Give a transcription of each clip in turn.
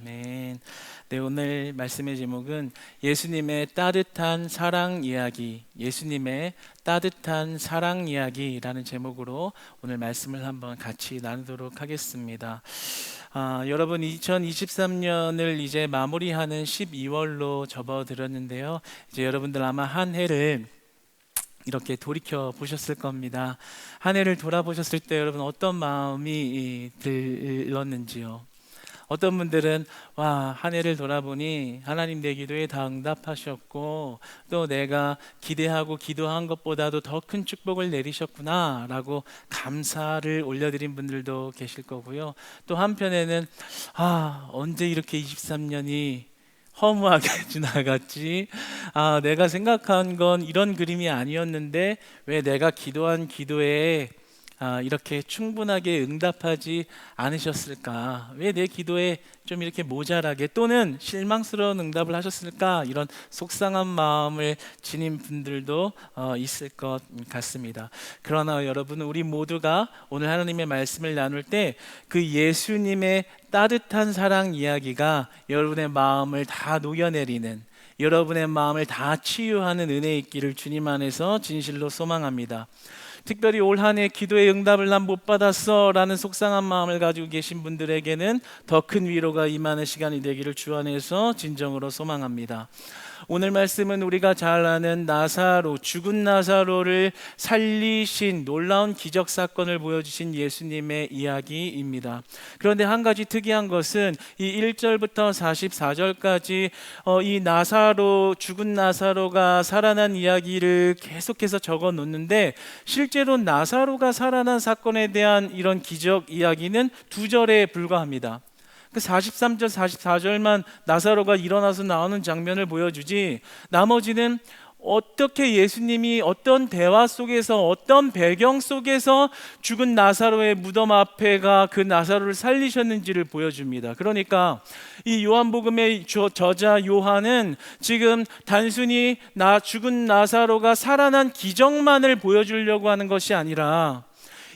아멘. 네, 오늘 말씀의 제목은 예수님의 따뜻한 사랑 이야기, 예수님의 따뜻한 사랑 이야기라는 제목으로 오늘 말씀을 한번 같이 나누도록 하겠습니다. 여러분 2023년을 이제 마무리하는 12월로 접어들었는데요. 이제 여러분들 아마 한 해를 이렇게 돌이켜 보셨을 겁니다. 한 해를 돌아보셨을 때 여러분 어떤 마음이 들었는지요? 어떤 분들은 한 해를 돌아보니 하나님 내 기도에 다 응답하셨고 또 내가 기대하고 기도한 것보다도 더 큰 축복을 내리셨구나 라고 감사를 올려드린 분들도 계실 거고요. 또 한편에는 언제 이렇게 23년이 허무하게 지나갔지? 내가 생각한 건 이런 그림이 아니었는데 왜 내가 기도한 기도에 이렇게 충분하게 응답하지 않으셨을까? 왜 내 기도에 좀 이렇게 모자라게 또는 실망스러운 응답을 하셨을까? 이런 속상한 마음을 지닌 분들도 있을 것 같습니다. 그러나 여러분, 우리 모두가 오늘 하나님의 말씀을 나눌 때 그 예수님의 따뜻한 사랑 이야기가 여러분의 마음을 다 녹여내리는, 여러분의 마음을 다 치유하는 은혜 있기를 주님 안에서 진실로 소망합니다. 특별히 올 한 해 기도의 응답을 난 못 받았어 라는 속상한 마음을 가지고 계신 분들에게는 더 큰 위로가 임하는 시간이 되기를 주 안에서 진정으로 소망합니다. 오늘 말씀은 우리가 잘 아는 나사로, 죽은 나사로를 살리신 놀라운 기적 사건을 보여주신 예수님의 이야기입니다. 그런데 한 가지 특이한 것은 이 1절부터 44절까지 이 나사로, 죽은 나사로가 살아난 이야기를 계속해서 적어 놓는데 실제로 나사로가 살아난 사건에 대한 이런 기적 이야기는 2절에 불과합니다. 그 43절, 44절만 나사로가 일어나서 나오는 장면을 보여주지 나머지는 어떻게 예수님이 어떤 대화 속에서 어떤 배경 속에서 죽은 나사로의 무덤 앞에가 그 나사로를 살리셨는지를 보여줍니다. 그러니까 이 요한복음의 저자 요한은 지금 단순히 죽은 나사로가 살아난 기적만을 보여주려고 하는 것이 아니라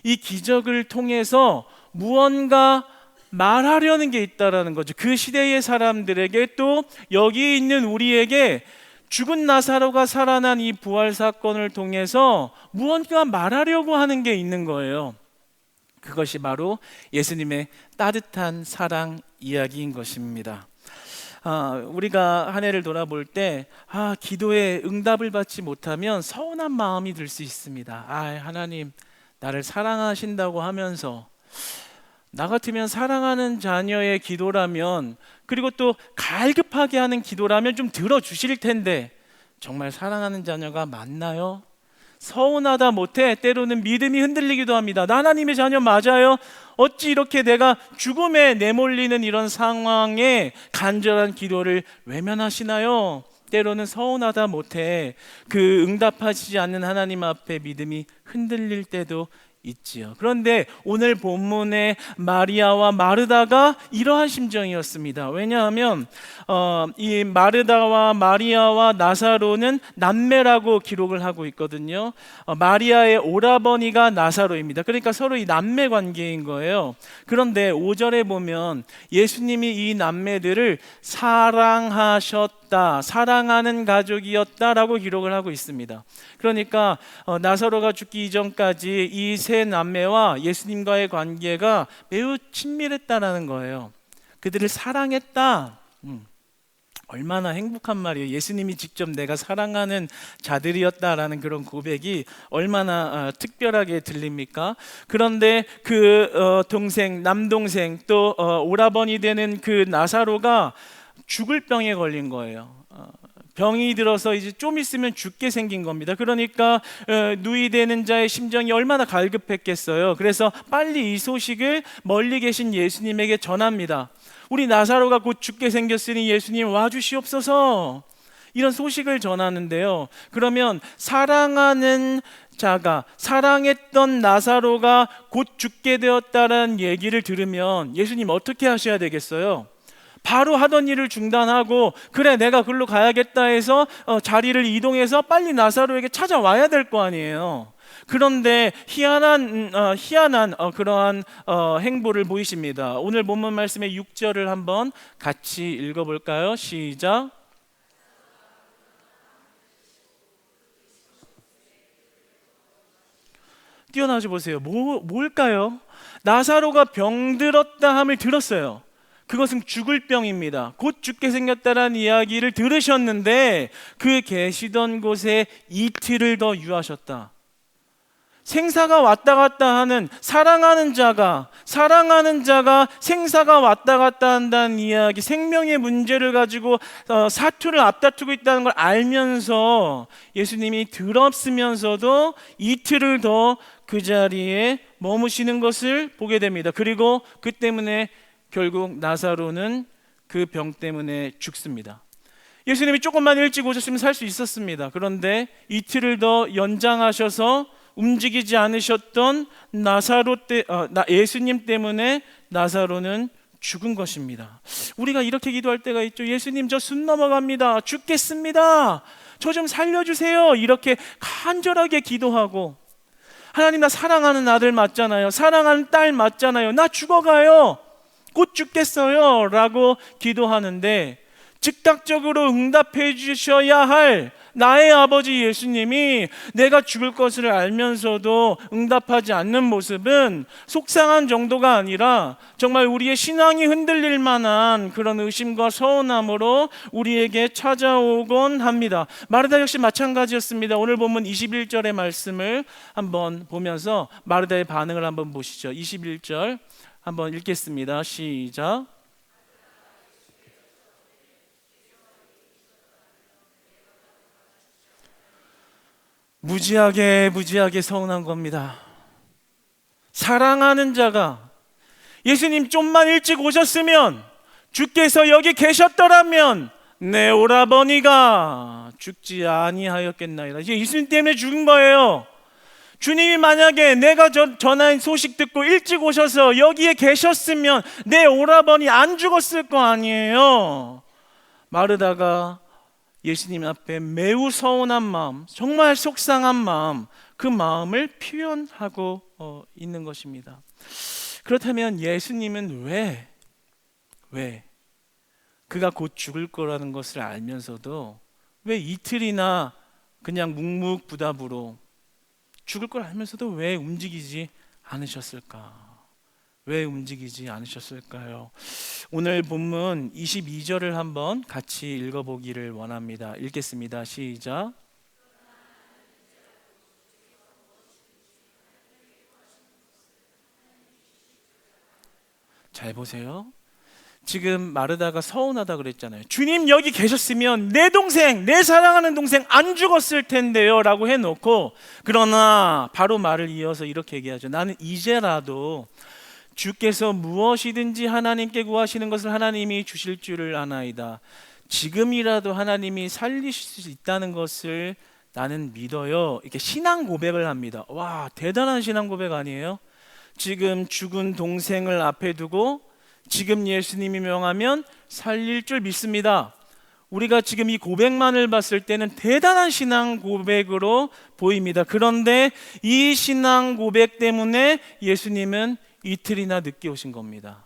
이 기적을 통해서 무언가 말하려는 게 있다라는 거죠. 그 시대의 사람들에게 또 여기 있는 우리에게 죽은 나사로가 살아난 이 부활 사건을 통해서 무언가 말하려고 하는 게 있는 거예요. 그것이 바로 예수님의 따뜻한 사랑 이야기인 것입니다. 우리가 한 해를 돌아볼 때 기도에 응답을 받지 못하면 서운한 마음이 들 수 있습니다. 하나님 나를 사랑하신다고 하면서 나 같으면 사랑하는 자녀의 기도라면, 그리고 또 갈급하게 하는 기도라면 좀 들어주실 텐데 정말 사랑하는 자녀가 맞나요? 서운하다 못해 때로는 믿음이 흔들리기도 합니다. 나 하나님의 자녀 맞아요? 어찌 이렇게 내가 죽음에 내몰리는 이런 상황에 간절한 기도를 외면하시나요? 때로는 서운하다 못해 그 응답하시지 않는 하나님 앞에 믿음이 흔들릴 때도 있지요. 그런데 오늘 본문의 마리아와 마르다가 이러한 심정이었습니다. 왜냐하면 이 마르다와 마리아와 나사로는 남매라고 기록을 하고 있거든요. 마리아의 오라버니가 나사로입니다. 그러니까 서로 이 남매 관계인 거예요. 그런데 5절에 보면 예수님이 이 남매들을 사랑하셨다, 사랑하는 가족이었다라고 기록을 하고 있습니다. 그러니까 나사로가 죽기 이전까지 이 세 남매와 예수님과의 관계가 매우 친밀했다라는 거예요. 그들을 사랑했다. 얼마나 행복한 말이에요. 예수님이 직접 내가 사랑하는 자들이었다라는 그런 고백이 얼마나 특별하게 들립니까? 그런데 그 동생, 남동생 또 오라버니 되는 그 나사로가 죽을 병에 걸린 거예요. 병이 들어서 이제 좀 있으면 죽게 생긴 겁니다. 그러니까 누이되는 자의 심정이 얼마나 갈급했겠어요. 그래서 빨리 이 소식을 멀리 계신 예수님에게 전합니다. 우리 나사로가 곧 죽게 생겼으니 예수님 와주시옵소서, 이런 소식을 전하는데요. 그러면 사랑하는 자가, 사랑했던 나사로가 곧 죽게 되었다는 얘기를 들으면 예수님 어떻게 하셔야 되겠어요? 바로 하던 일을 중단하고 그래 내가 글로 가야겠다 해서 자리를 이동해서 빨리 나사로에게 찾아와야 될 거 아니에요. 그런데 희한한 그러한 행보를 보이십니다. 오늘 본문 말씀의 6절을 한번 같이 읽어볼까요? 시작. 뛰어나지 보세요. 뭘까요? 나사로가 병들었다 함을 들었어요. 그것은 죽을 병입니다. 곧 죽게 생겼다라는 이야기를 들으셨는데 그 계시던 곳에 이틀을 더 유하셨다. 생사가 왔다 갔다 하는 사랑하는 자가 생사가 왔다 갔다 한다는 이야기, 생명의 문제를 가지고 사투를 앞다투고 있다는 걸 알면서 예수님이 더럽으면서도 이틀을 더 그 자리에 머무시는 것을 보게 됩니다. 그리고 그 때문에 결국 나사로는 그 병 때문에 죽습니다. 예수님이 조금만 일찍 오셨으면 살 수 있었습니다. 그런데 이틀을 더 연장하셔서 움직이지 않으셨던 예수님 때문에 나사로는 죽은 것입니다. 우리가 이렇게 기도할 때가 있죠. 예수님, 저 숨 넘어갑니다. 죽겠습니다. 저 좀 살려주세요. 이렇게 간절하게 기도하고, 하나님, 나 사랑하는 아들 맞잖아요. 사랑하는 딸 맞잖아요. 나 죽어가요. 곧 죽겠어요. 라고 기도하는데 즉각적으로 응답해 주셔야 할 나의 아버지 예수님이 내가 죽을 것을 알면서도 응답하지 않는 모습은 속상한 정도가 아니라 정말 우리의 신앙이 흔들릴 만한 그런 의심과 서운함으로 우리에게 찾아오곤 합니다. 마르다 역시 마찬가지였습니다. 오늘 본문 21절의 말씀을 한번 보면서 마르다의 반응을 한번 보시죠. 21절 한번 읽겠습니다. 시작. 무지하게 서운한 겁니다. 사랑하는 자가 예수님 좀만 일찍 오셨으면, 주께서 여기 계셨더라면 내 오라버니가 죽지 아니하였겠나이다. 이제 예수님 때문에 죽은 거예요. 주님이 만약에 내가 전한 소식 듣고 일찍 오셔서 여기에 계셨으면 내 오라버니 안 죽었을 거 아니에요. 마르다가 예수님 앞에 매우 서운한 마음, 정말 속상한 마음, 그 마음을 표현하고 있는 것입니다. 그렇다면 예수님은 왜 그가 곧 죽을 거라는 것을 알면서도 왜 이틀이나 그냥 묵묵부답으로 죽을 걸 알면서도 왜 움직이지 않으셨을까? 왜 움직이지 않으셨을까요? 오늘 본문 22절을 한번 같이 읽어보기를 원합니다. 읽겠습니다. 시작. 잘 보세요. 지금 마르다가 서운하다 그랬잖아요. 주님 여기 계셨으면 내 동생, 내 사랑하는 동생 안 죽었을 텐데요 라고 해놓고, 그러나 바로 말을 이어서 이렇게 얘기하죠. 나는 이제라도 주께서 무엇이든지 하나님께 구하시는 것을 하나님이 주실 줄을 아나이다. 지금이라도 하나님이 살리실 수 있다는 것을 나는 믿어요. 이렇게 신앙 고백을 합니다. 와, 대단한 신앙 고백 아니에요? 지금 죽은 동생을 앞에 두고 지금 예수님이 명하면 살릴 줄 믿습니다. 우리가 지금 이 고백만을 봤을 때는 대단한 신앙 고백으로 보입니다. 그런데 이 신앙 고백 때문에 예수님은 이틀이나 늦게 오신 겁니다.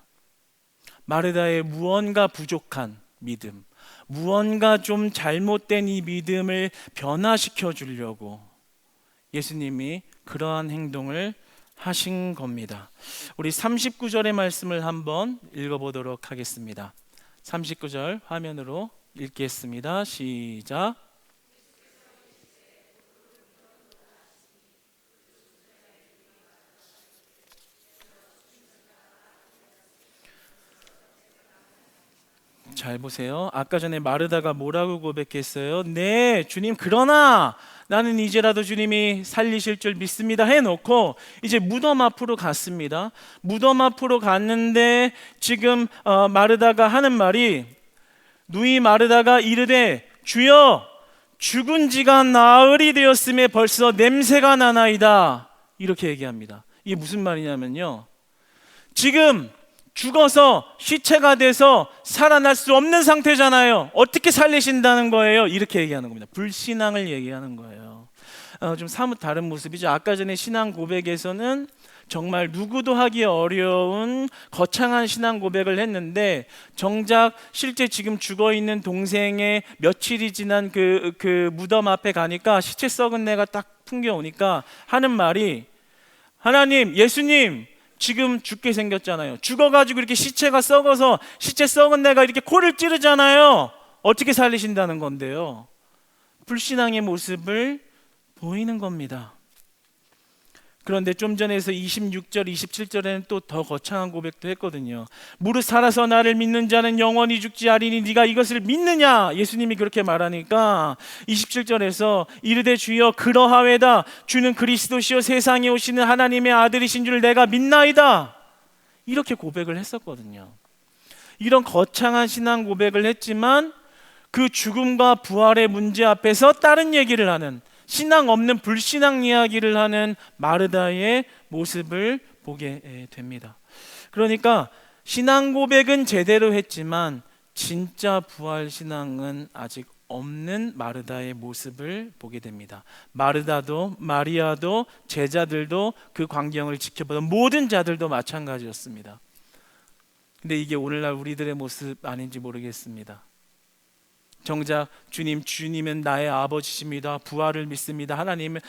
마르다의 무언가 부족한 믿음, 무언가 좀 잘못된 이 믿음을 변화시켜 주려고 예수님이 그러한 행동을 하신 겁니다. 우리 39절의 말씀을 한번 읽어보도록 하겠습니다. 39절 화면으로 읽겠습니다. 시작. 잘 보세요. 아까 전에 마르다가 뭐라고 고백했어요? 네, 주님, 그러나 나는 이제라도 주님이 살리실 줄 믿습니다 해놓고 이제 무덤 앞으로 갔습니다. 무덤 앞으로 갔는데 지금 마르다가 하는 말이, 누이 마르다가 이르되 주여 죽은 지가 나흘이 되었음에 벌써 냄새가 나나이다, 이렇게 얘기합니다. 이게 무슨 말이냐면요, 지금 죽어서 시체가 돼서 살아날 수 없는 상태잖아요. 어떻게 살리신다는 거예요? 이렇게 얘기하는 겁니다. 불신앙을 얘기하는 거예요. 좀 사뭇 다른 모습이죠. 아까 전에 신앙 고백에서는 정말 누구도 하기 어려운 거창한 신앙 고백을 했는데, 정작 실제 지금 죽어있는 동생의 며칠이 지난 그 무덤 앞에 가니까 시체 썩은 내가 딱 풍겨오니까 하는 말이, 하나님, 예수님 지금 죽게 생겼잖아요. 죽어가지고 이렇게 시체가 썩어서 시체 썩은 내가 이렇게 코를 찌르잖아요. 어떻게 살리신다는 건데요? 불신앙의 모습을 보이는 겁니다. 그런데 좀 전에서 26절, 27절에는 또 더 거창한 고백도 했거든요. 무릇 살아서 나를 믿는 자는 영원히 죽지 아니니 네가 이것을 믿느냐? 예수님이 그렇게 말하니까 27절에서 이르되 주여 그러하외다. 주는 그리스도시요 세상에 오시는 하나님의 아들이신 줄 내가 믿나이다. 이렇게 고백을 했었거든요. 이런 거창한 신앙 고백을 했지만 그 죽음과 부활의 문제 앞에서 다른 얘기를 하는, 신앙 없는 불신앙 이야기를 하는 마르다의 모습을 보게 됩니다. 그러니까 신앙 고백은 제대로 했지만 진짜 부활 신앙은 아직 없는 마르다의 모습을 보게 됩니다. 마르다도, 마리아도, 제자들도, 그 광경을 지켜보던 모든 자들도 마찬가지였습니다. 근데 이게 오늘날 우리들의 모습 아닌지 모르겠습니다. 정작 주님은 나의 아버지십니다. 부활을 믿습니다. 하나님은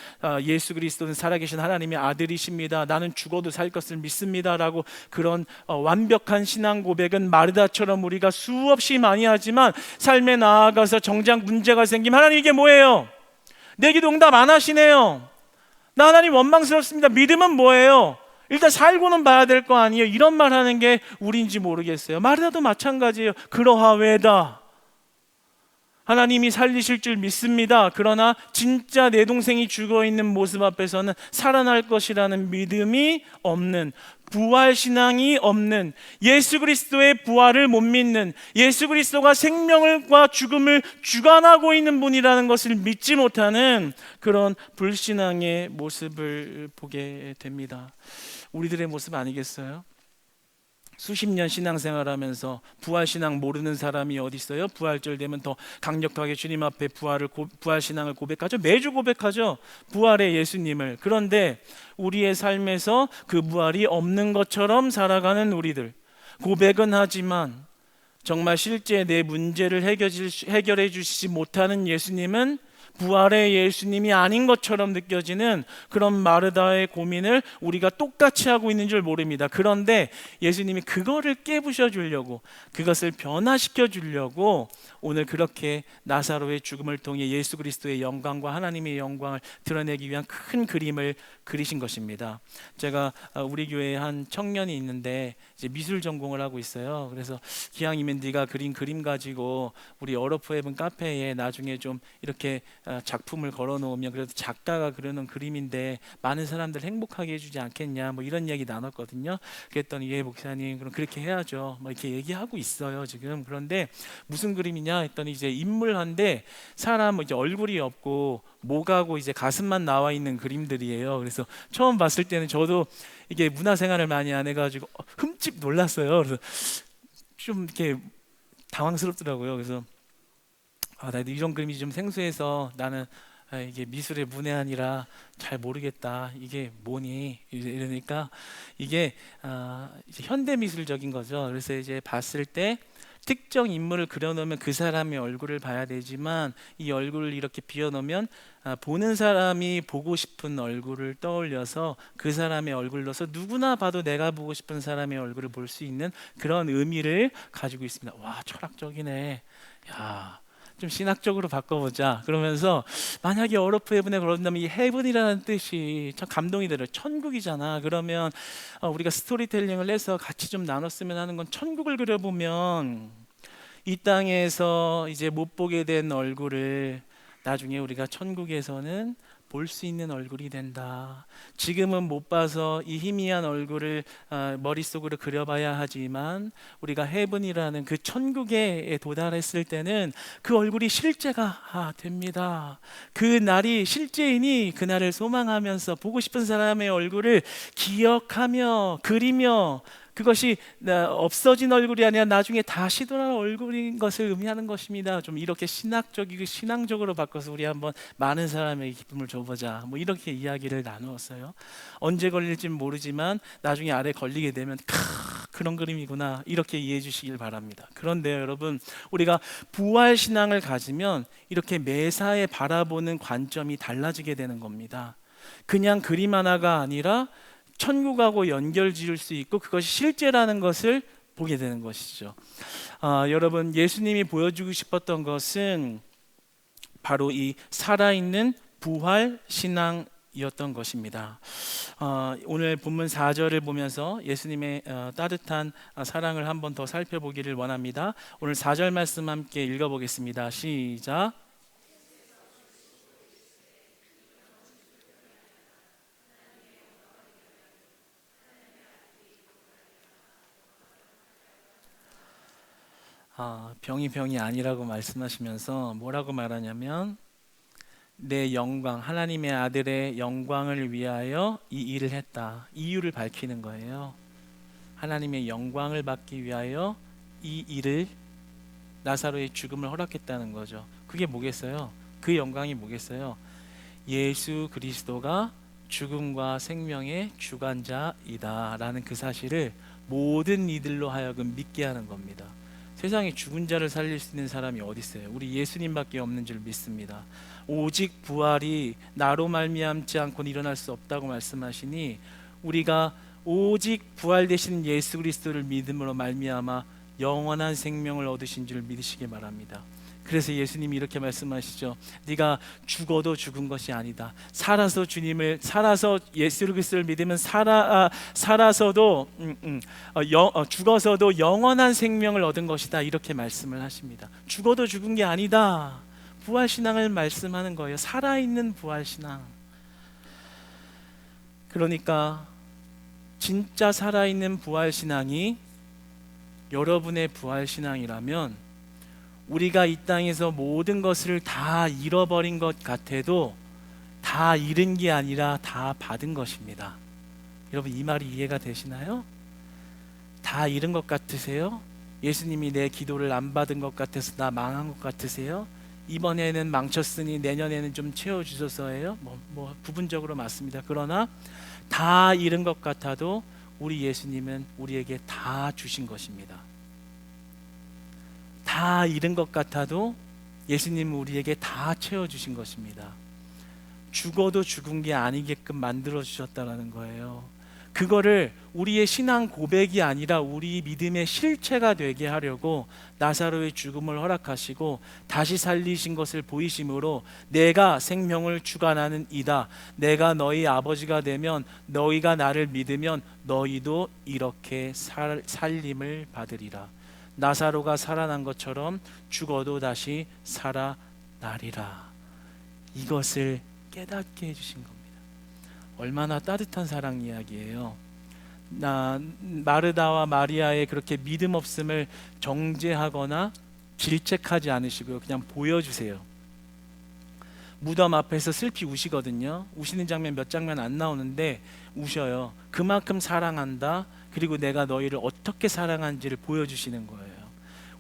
예수 그리스도는 살아계신 하나님의 아들이십니다. 나는 죽어도 살 것을 믿습니다. 라고 그런 완벽한 신앙 고백은 마르다처럼 우리가 수없이 많이 하지만, 삶에 나아가서 정작 문제가 생기면 하나님 이게 뭐예요? 내 기도 응답 안 하시네요. 나 하나님 원망스럽습니다. 믿음은 뭐예요? 일단 살고는 봐야 될 거 아니에요. 이런 말 하는 게 우리인지 모르겠어요. 마르다도 마찬가지예요. 그러하외다. 하나님이 살리실 줄 믿습니다. 그러나 진짜 내 동생이 죽어있는 모습 앞에서는 살아날 것이라는 믿음이 없는, 부활신앙이 없는, 예수 그리스도의 부활을 못 믿는, 예수 그리스도가 생명과 죽음을 주관하고 있는 분이라는 것을 믿지 못하는 그런 불신앙의 모습을 보게 됩니다. 우리들의 모습 아니겠어요? 수십 년 신앙생활하면서 부활신앙 모르는 사람이 어디 있어요? 부활절 되면 더 강력하게 주님 앞에 부활신앙을 고백하죠. 매주 고백하죠. 부활의 예수님을. 그런데 우리의 삶에서 그 부활이 없는 것처럼 살아가는 우리들, 고백은 하지만 정말 실제 내 문제를 해결해 주시지 못하는 예수님은 부활의 예수님이 아닌 것처럼 느껴지는 그런 마르다의 고민을 우리가 똑같이 하고 있는 줄 모릅니다. 그런데 예수님이 그거를 깨부셔 주려고, 그것을 변화시켜 주려고 오늘 그렇게 나사로의 죽음을 통해 예수 그리스도의 영광과 하나님의 영광을 드러내기 위한 큰 그림을 그리신 것입니다. 제가 우리 교회에 한 청년이 있는데 이제 미술 전공을 하고 있어요. 그래서 기왕이면 네가 그린 그림 가지고 우리 어로프헤븐 카페에 나중에 좀 이렇게 작품을 걸어놓으면 그래도 작가가 그려놓은 그림인데 많은 사람들 행복하게 해주지 않겠냐, 뭐 이런 얘기 나눴거든요. 그랬더니 예 목사님 그럼 그렇게 해야죠, 뭐 이렇게 얘기하고 있어요 지금. 그런데 무슨 그림이냐 했더니 이제 인물한데 사람 이제 얼굴이 없고 목하고 이제 가슴만 나와 있는 그림들이에요. 그래서 처음 봤을 때는 저도 이게 문화생활을 많이 안 해가지고 흠집 놀랐어요. 그래서 좀 이렇게 당황스럽더라고요. 그래서 나도 이런 그림이 좀 생소해서 나는 이게 미술의 문외한이라 잘 모르겠다. 이게 뭐니? 이러니까 이게 이제 현대 미술적인 거죠. 그래서 이제 봤을 때 특정 인물을 그려놓으면 그 사람의 얼굴을 봐야 되지만 이 얼굴을 이렇게 비워놓으면 보는 사람이 보고 싶은 얼굴을 떠올려서 그 사람의 얼굴로서 누구나 봐도 내가 보고 싶은 사람의 얼굴을 볼 수 있는 그런 의미를 가지고 있습니다. 와, 철학적이네. 야, 좀 신학적으로 바꿔보자. 그러면서 만약에 어로프 헤븐에 그런다면 이 헤븐이라는 뜻이 참 감동이 들어요. 천국이잖아. 그러면 우리가 스토리텔링을 해서 같이 좀 나눴으면 하는 건, 천국을 그려보면 이 땅에서 이제 못 보게 된 얼굴을 나중에 우리가 천국에서는 볼 수 있는 얼굴이 된다. 지금은 못 봐서 이 희미한 얼굴을 머릿속으로 그려봐야 하지만 우리가 헤븐이라는 그 천국에 도달했을 때는 그 얼굴이 실제가 됩니다. 그 날이 실제이니 그날을 소망하면서 보고 싶은 사람의 얼굴을 기억하며 그리며 그것이 없어진 얼굴이 아니라 나중에 다시 돌아올 얼굴인 것을 의미하는 것입니다. 좀 이렇게 신학적이고 신앙적으로 바꿔서 우리 한번 많은 사람에게 기쁨을 줘보자. 뭐 이렇게 이야기를 나누었어요. 언제 걸릴지 모르지만 나중에 알에 걸리게 되면 그런 그림이구나, 이렇게 이해해 주시길 바랍니다. 그런데요 여러분, 우리가 부활 신앙을 가지면 이렇게 매사에 바라보는 관점이 달라지게 되는 겁니다. 그냥 그림 하나가 아니라 천국하고 연결 지을 수 있고 그것이 실제라는 것을 보게 되는 것이죠. 여러분, 예수님이 보여주고 싶었던 것은 바로 이 살아있는 부활 신앙이었던 것입니다. 오늘 본문 4절을 보면서 예수님의 따뜻한 사랑을 한번 더 살펴보기를 원합니다. 오늘 4절 말씀 함께 읽어보겠습니다. 시작. 병이 아니라고 말씀하시면서 뭐라고 말하냐면, 내 영광, 하나님의 아들의 영광을 위하여 이 일을 했다. 이유를 밝히는 거예요. 하나님의 영광을 받기 위하여 이 일을, 나사로의 죽음을 허락했다는 거죠. 그게 뭐겠어요? 그 영광이 뭐겠어요? 예수 그리스도가 죽음과 생명의 주관자이다 라는 그 사실을 모든 이들로 하여금 믿게 하는 겁니다. 세상에 죽은 자를 살릴 수 있는 사람이 어디 있어요? 우리 예수님밖에 없는 줄 믿습니다. 오직 부활이 나로 말미암지 않고는 일어날 수 없다고 말씀하시니, 우리가 오직 부활 되시는 예수 그리스도를 믿음으로 말미암아 영원한 생명을 얻으신 줄 믿으시기 바랍니다. 그래서 예수님이 이렇게 말씀하시죠. 네가 죽어도 죽은 것이 아니다. 살아서 예수 그리스도를 믿으면 살아서도 죽어서도 영원한 생명을 얻은 것이다. 이렇게 말씀을 하십니다. 죽어도 죽은 게 아니다. 부활신앙을 말씀하는 거예요. 살아있는 부활신앙. 그러니까 진짜 살아있는 부활신앙이 여러분의 부활신앙이라면, 우리가 이 땅에서 모든 것을 다 잃어버린 것 같아도 다 잃은 게 아니라 다 받은 것입니다. 여러분, 이 말이 이해가 되시나요? 다 잃은 것 같으세요? 예수님이 내 기도를 안 받은 것 같아서 나 망한 것 같으세요? 이번에는 망쳤으니 내년에는 좀 채워주셔서예요? 부분적으로 맞습니다. 그러나 다 잃은 것 같아도 우리 예수님은 우리에게 다 주신 것입니다. 다 잃은 것 같아도 예수님은 우리에게 다 채워주신 것입니다. 죽어도 죽은 게 아니게끔 만들어 주셨다는 거예요. 그거를 우리의 신앙 고백이 아니라 우리 믿음의 실체가 되게 하려고 나사로의 죽음을 허락하시고 다시 살리신 것을 보이심으로, 내가 생명을 주관하는 이다. 내가 너희 아버지가 되면 너희가 나를 믿으면 너희도 이렇게 살림을 받으리라. 나사로가 살아난 것처럼 죽어도 다시 살아나리라. 이것을 깨닫게 해주신 겁니다. 얼마나 따뜻한 사랑 이야기예요. 마르다와 마리아의 그렇게 믿음 없음을 정죄하거나 질책하지 않으시고요, 그냥 보여주세요. 무덤 앞에서 슬피 우시거든요. 우시는 장면 몇 장면 안 나오는데 우셔요. 그만큼 사랑한다. 그리고 내가 너희를 어떻게 사랑한지를 보여주시는 거예요.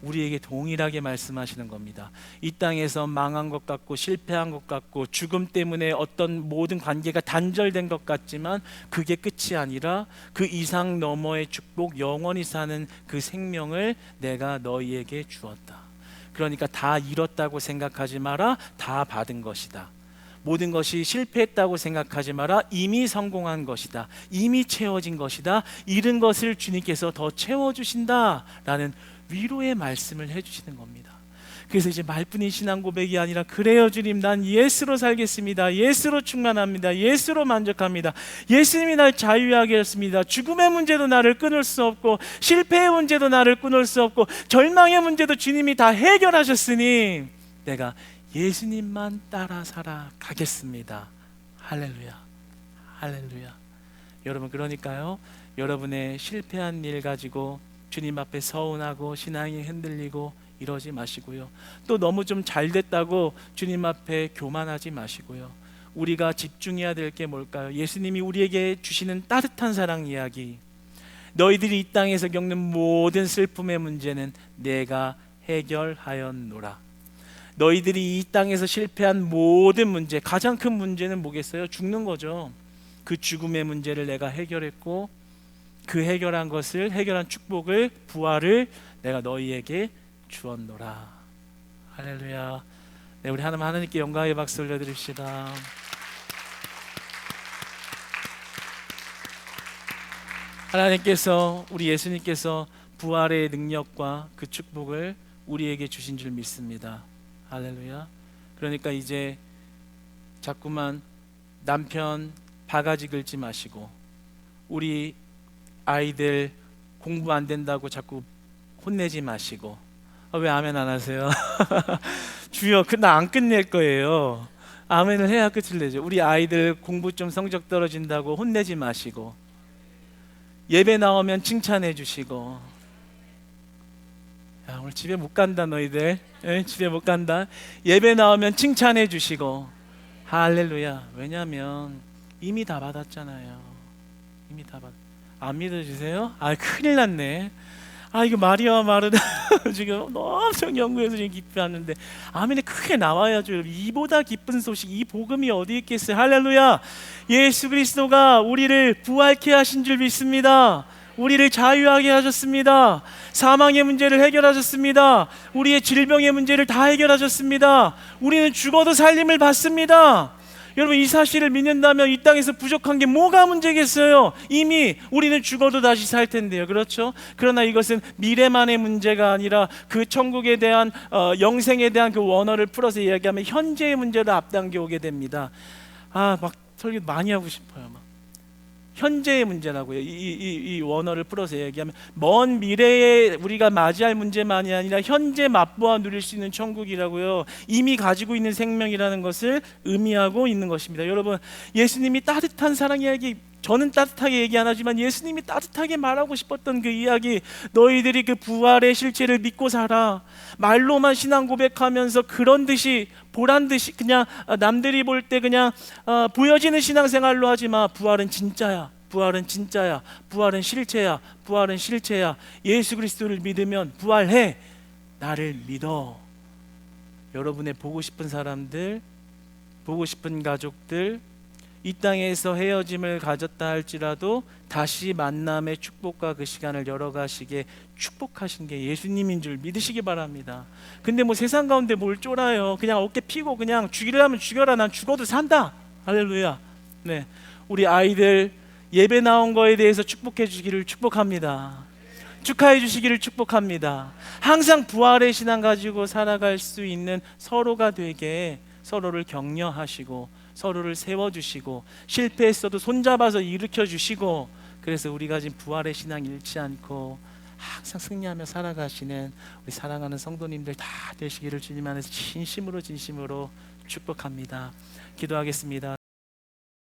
우리에게 동일하게 말씀하시는 겁니다. 이 땅에서 망한 것 같고 실패한 것 같고 죽음 때문에 어떤 모든 관계가 단절된 것 같지만 그게 끝이 아니라 그 이상 너머의 축복, 영원히 사는 그 생명을 내가 너희에게 주었다. 그러니까 다 잃었다고 생각하지 마라. 다 받은 것이다. 모든 것이 실패했다고 생각하지 마라. 이미 성공한 것이다. 이미 채워진 것이다. 잃은 것을 주님께서 더 채워주신다 라는 위로의 말씀을 해주시는 겁니다. 그래서 이제 말뿐인 신앙 고백이 아니라, 그래요 주님, 난 예수로 살겠습니다. 예수로 충만합니다. 예수로 만족합니다. 예수님이 날 자유하게 했습니다. 죽음의 문제도 나를 끊을 수 없고, 실패의 문제도 나를 끊을 수 없고, 절망의 문제도 주님이 다 해결하셨으니 내가 예수님만 따라 살아가겠습니다. 할렐루야, 할렐루야. 여러분, 그러니까요, 여러분의 실패한 일 가지고 주님 앞에 서운하고 신앙이 흔들리고 이러지 마시고요, 또 너무 좀 잘됐다고 주님 앞에 교만하지 마시고요, 우리가 집중해야 될 게 뭘까요? 예수님이 우리에게 주시는 따뜻한 사랑 이야기, 너희들이 이 땅에서 겪는 모든 슬픔의 문제는 내가 해결하였노라. 너희들이 이 땅에서 실패한 모든 문제, 가장 큰 문제는 뭐겠어요? 죽는 거죠. 그 죽음의 문제를 내가 해결했고, 그 해결한 축복을, 부활을 내가 너희에게 주었노라. 할렐루야. 네, 우리 하나님께 영광의 박수 올려드립시다. 하나님께서, 우리 예수님께서 부활의 능력과 그 축복을 우리에게 주신 줄 믿습니다. 할렐루야. 그러니까 이제 자꾸만 남편 바가지 긁지 마시고, 우리 아이들 공부 안 된다고 자꾸 혼내지 마시고. 왜 아멘 안 하세요? 주여, 나 안 끝낼 거예요. 아멘을 해야 끝을 내죠. 우리 아이들 공부 좀 성적 떨어진다고 혼내지 마시고, 예배 나오면 칭찬해 주시고. 야, 오늘 집에 못 간다 너희들. 집에 못 간다. 예배 나오면 칭찬해 주시고. 할렐루야. 왜냐하면 이미 다 받았잖아요. 이미 다 안 믿어주세요? 큰일 났네. 이거 마리아와 마르다 지금 엄청 연구해서 지금 기뻐하는데 아멘이 크게 나와야죠. 이보다 기쁜 소식, 이 복음이 어디 있겠어요? 할렐루야. 예수 그리스도가 우리를 부활케 하신 줄 믿습니다. 우리를 자유하게 하셨습니다. 사망의 문제를 해결하셨습니다. 우리의 질병의 문제를 다 해결하셨습니다. 우리는 죽어도 살림을 받습니다. 여러분, 이 사실을 믿는다면 이 땅에서 부족한 게 뭐가 문제겠어요? 이미 우리는 죽어도 다시 살 텐데요. 그렇죠? 그러나 이것은 미래만의 문제가 아니라 그 천국에 대한 영생에 대한 그 원어를 풀어서 이야기하면 현재의 문제를 앞당겨 오게 됩니다. 막 설교 많이 하고 싶어요. 현재의 문제라고요. 이 원어를 풀어서 얘기하면 먼 미래에 우리가 맞이할 문제만이 아니라 현재 맛보아 누릴 수 있는 천국이라고요. 이미 가지고 있는 생명이라는 것을 의미하고 있는 것입니다. 여러분, 예수님이 따뜻한 사랑 이야기, 저는 따뜻하게 얘기 안 하지만 예수님이 따뜻하게 말하고 싶었던 그 이야기, 너희들이 그 부활의 실체를 믿고 살아. 말로만 신앙 고백하면서 그런 듯이, 보란 듯이 그냥 남들이 볼 때 그냥 보여지는 신앙생활로 하지 마. 부활은 진짜야. 부활은 진짜야. 부활은 실체야. 부활은 실체야. 예수 그리스도를 믿으면 부활해. 나를 믿어. 여러분의 보고 싶은 사람들, 보고 싶은 가족들, 이 땅에서 헤어짐을 가졌다 할지라도 다시 만남의 축복과 그 시간을 열어가시게 축복하신 게 예수님인 줄 믿으시기 바랍니다. 근데 세상 가운데 뭘 쫄아요. 그냥 어깨 피고 그냥 죽이려면 죽여라. 난 죽어도 산다. 할렐루야. 네, 우리 아이들 예배 나온 거에 대해서 축복해 주기를 축복합니다. 축하해 주시기를 축복합니다. 항상 부활의 신앙 가지고 살아갈 수 있는 서로가 되게 서로를 격려하시고 서로를 세워주시고 실패했어도 손잡아서 일으켜주시고, 그래서 우리가 지금 부활의 신앙 잃지 않고 항상 승리하며 살아가시는 우리 사랑하는 성도님들 다 되시기를 주님 안에서 진심으로 축복합니다. 기도하겠습니다.